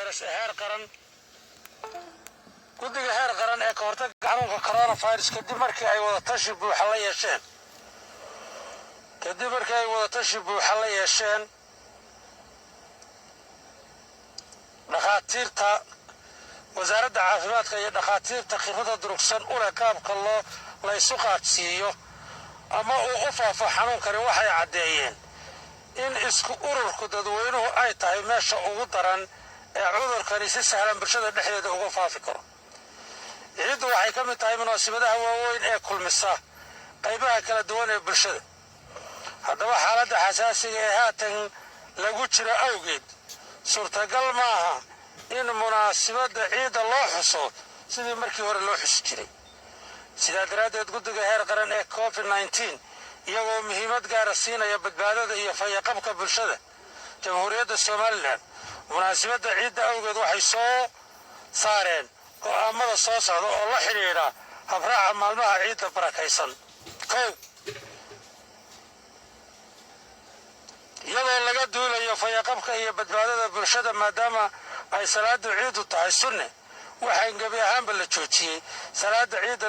coronavirus heer qaran guddiga heer qaran ee ka hortagga xanuunka coronavirus kadib markii ay wadatashi buuxa la yeesheen dhakhaatiirta wasaaradda caafimaadka iyo dhakhaatiirta khibrada durugsan u leh qaabka la isu qaadsiiyo ama uu u faafo xanuunkani waxay caddeeyeen in isku ururku dadweynuhu ay tahay meesha ugu daran ee cudurkani si sahlan bulshada dhexdeeda uga faafi karo. ciiddu waxay ka mid tahay munaasabadaha waaweyn ee kulmisa qaybaha kala duwan ee bulshada. haddaba xaaladda xasaasiga ee haatan lagu jiro awgeed suurtagal maaha in munaasabadda ciidda loo xuso sidii markii hore loo xusi jiray. sidaa daraaddeed guddiga heer qaran ee covid-19 iyagoo muhiimad gaara siinaya badbaadada iyo fayaqabka bulshada jamhuuriyadda somalilan munaasabadda ciidda awgeed waxay soo saareen go'aamada soo socda oo la xidhiidha habraaca maalmaha ciidda barakaysan. iyadoo laga duulayo fayaqabka iyo badbaadada bulshada maadaama ay salaada ciiddu tahay sunne waxaan gebi ahaanba la joojiyey salaada ciidda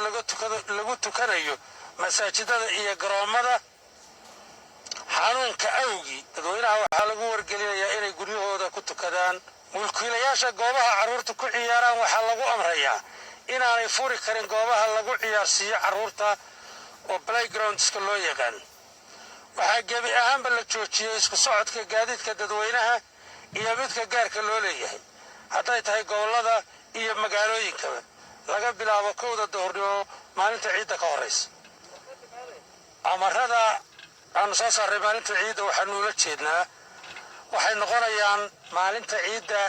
lagu tukanayo masaajidada iyo garoomada xanuunka awgii. dadweynaha waxaa lagu wargelinayaa inay guryahooda ku tukadaan. mulkiilayaasha goobaha carruurta ku ciyaaraan waxaa lagu amrayaa inaanay furi karin goobaha lagu ciyaarsiiyo carruurta oo playgroundska loo yaqaan. waxaa gebi ahaanba la joojiyey isku socodka gaadiidka dadweynaha iyo midka gaarka loo leeyahay hadday tahay gobollada iyo magaalooyinkaba laga bilaabo 1 duhurnimo maalinta ciidda ka horraysa. amarada aanu soo saaray maalinta ciidda waxaanu ula jeednaa waxay noqonayaan maalinta ciidda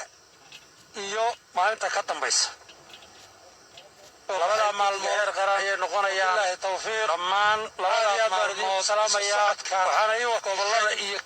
iyo maalinta ka dambaysa. labada maalmood heer qaran ayay noqonayaan. ilaahay tawfiiq dhammaan labada maalmood salaamaya waxaana iyaga gobollada iyo